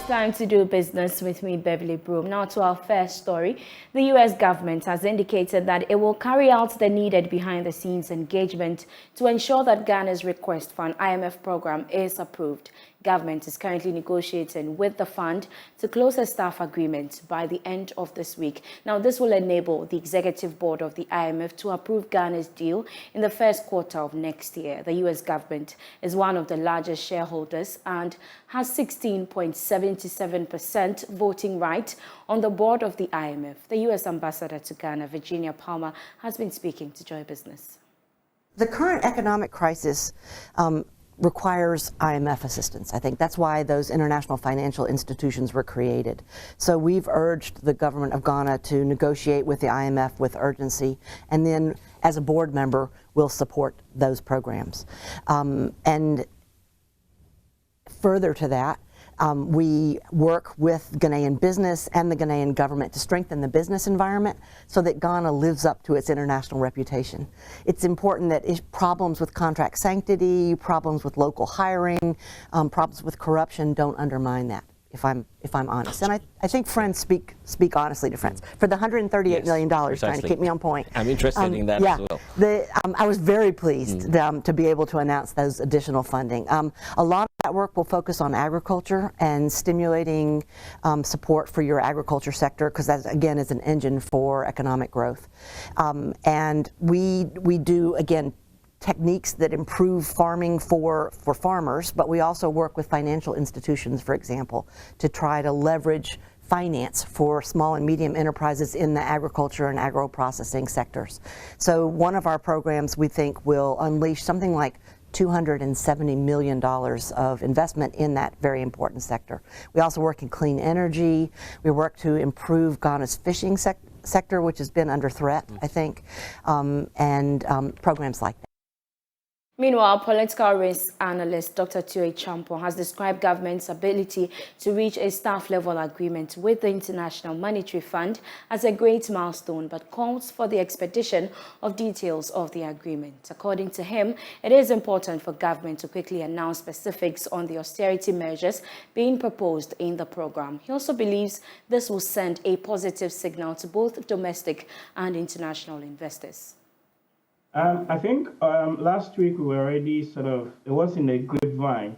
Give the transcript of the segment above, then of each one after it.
Time to do business with me, Beverly Broohm. Now to our first story. The U.S. government has indicated that it will carry out the needed behind-the-scenes engagement to ensure that Ghana's request for an IMF program is approved. Government is currently negotiating with the fund to close a staff agreement by the end of this week. Now, this will enable the executive board of the IMF to approve Ghana's deal in the first quarter of next year. The U.S. government is one of the largest shareholders and has 16.77% voting right on the board of the IMF. The U.S. ambassador to Ghana, Virginia Palmer, has been speaking to Joy Business. The current economic crisis requires IMF assistance. I think that's why those international financial institutions were created. So we've urged the government of Ghana to negotiate with the IMF with urgency, and then as a board member, we'll support those programs. And further to that, we work with Ghanaian business and the Ghanaian government to strengthen the business environment so that Ghana lives up to its international reputation. It's important that problems with contract sanctity, problems with local hiring, problems with corruption don't undermine that, if I'm honest. And I think friends speak honestly to friends. For the $138 million, trying to keep me on point. I'm interested in that as well. I was very pleased to be able to announce those additional funding. A lot of that work will focus on agriculture and stimulating support for your agriculture sector, because that, again, is an engine for economic growth. And we do, again, techniques that improve farming for farmers, but we also work with financial institutions, for example, to try to leverage finance for small and medium enterprises in the agriculture and agro-processing sectors. So one of our programs, we think, will unleash something like $270 million of investment in that very important sector. We also work in clean energy. We work to improve Ghana's fishing sector, which has been under threat, I think, and programs like that. Meanwhile, political risk analyst Dr. Tue Champo has described government's ability to reach a staff-level agreement with the International Monetary Fund as a great milestone, but calls for the expedition of details of the agreement. According to him, it is important for government to quickly announce specifics on the austerity measures being proposed in the program. He also believes this will send a positive signal to both domestic and international investors. I think last week we were already it was in a grapevine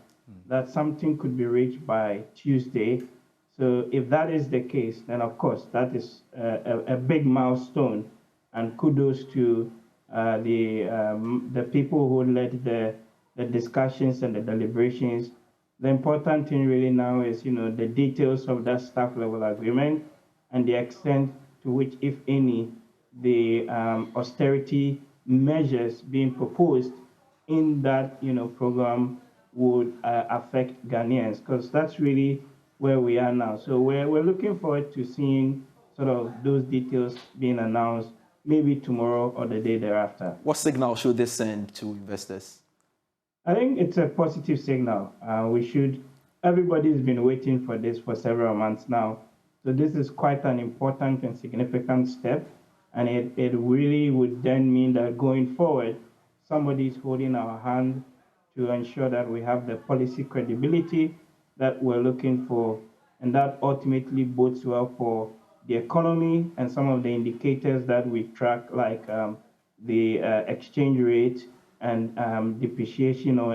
that something could be reached by Tuesday. So if that is the case, then of course that is a big milestone, and kudos to the people who led the discussions and the deliberations. The important thing really now is, the details of that staff level agreement and the extent to which, if any, the austerity measures being proposed in that program would affect Ghanaians, because that's really where we are now. So we're looking forward to seeing those details being announced maybe tomorrow or the day thereafter. What signal should this send to investors? I think it's a positive signal. Everybody's been waiting for this for several months now. So this is quite an important and significant step. And it really would then mean that going forward, somebody is holding our hand to ensure that we have the policy credibility that we're looking for. And that ultimately bodes well for the economy and some of the indicators that we track, like the exchange rate and depreciation or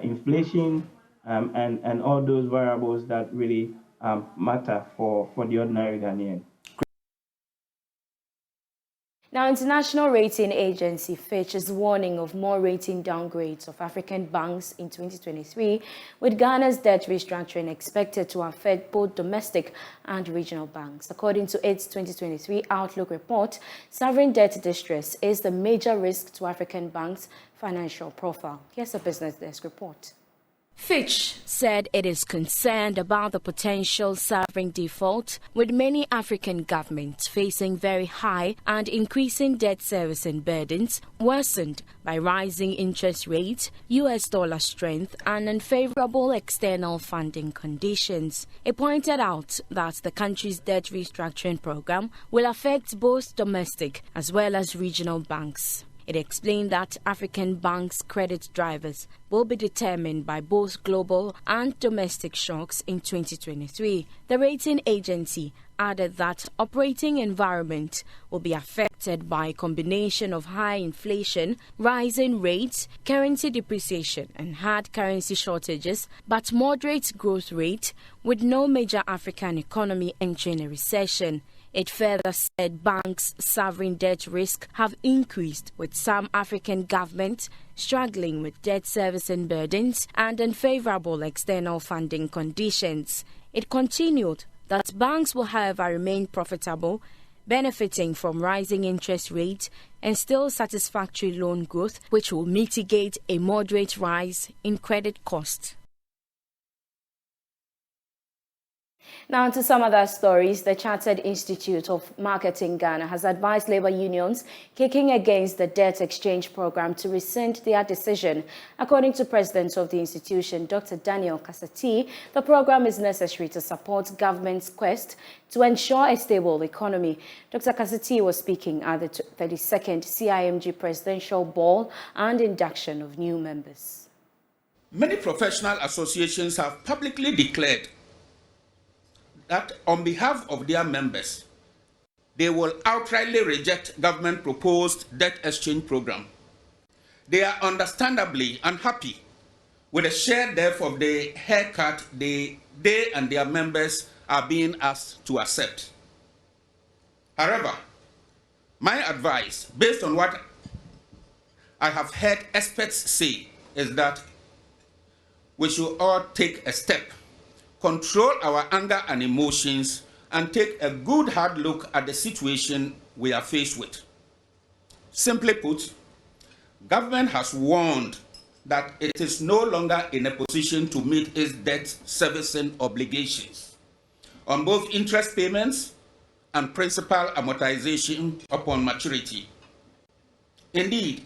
inflation, and all those variables that really matter for the ordinary Ghanaian. Now, international rating agency Fitch is warning of more rating downgrades of African banks in 2023, with Ghana's debt restructuring expected to affect both domestic and regional banks. According to its 2023 Outlook report, sovereign debt distress is the major risk to African banks' financial profile. Here's a Business Desk report. Fitch said it is concerned about the potential sovereign default, with many African governments facing very high and increasing debt servicing burdens, worsened by rising interest rates, US dollar strength, and unfavorable external funding conditions. It pointed out that the country's debt restructuring program will affect both domestic as well as regional banks. It explained that African banks' credit drivers will be determined by both global and domestic shocks in 2023. The rating agency added that operating environment will be affected by a combination of high inflation, rising rates, currency depreciation and hard currency shortages, but moderate growth rate with no major African economy entering a recession. It further said banks' sovereign debt risk have increased, with some African governments struggling with debt servicing burdens and unfavorable external funding conditions. It continued that banks will, however, remain profitable, benefiting from rising interest rates and still satisfactory loan growth, which will mitigate a moderate rise in credit costs. Now to some other stories. The Chartered Institute of Marketing Ghana has advised labor unions kicking against the debt exchange program to rescind their decision. According to President of the institution, Dr. Daniel Kasati, the program is necessary to support government's quest to ensure a stable economy. Dr. Kasati was speaking at the 32nd CIMG Presidential Ball and induction of new members. Many professional associations have publicly declared that on behalf of their members, they will outrightly reject government-proposed debt exchange program. They are understandably unhappy with the sheer depth of the haircut they and their members are being asked to accept. However, my advice, based on what I have heard experts say, is that we should all take a step, control our anger and emotions, and take a good hard look at the situation we are faced with. Simply put, government has warned that it is no longer in a position to meet its debt servicing obligations on both interest payments and principal amortization upon maturity. Indeed,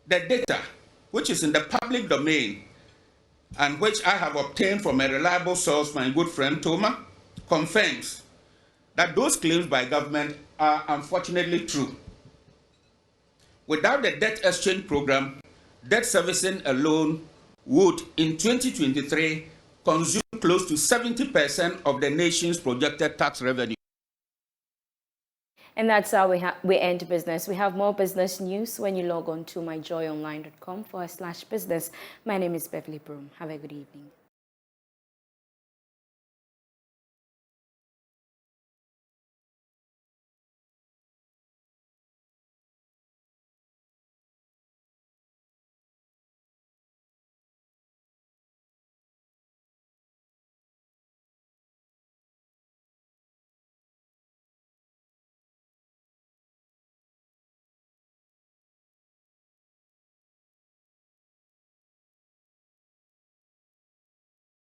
the data, which is in the public domain and which I have obtained from a reliable source, my good friend Toma, confirms that those claims by government are unfortunately true. Without the debt exchange program, debt servicing alone would, in 2023, consume close to 70% of the nation's projected tax revenue. And that's how we end business. We have more business news when you log on to myjoyonline.com/business. My name is Beverly Broohm. Have a good evening.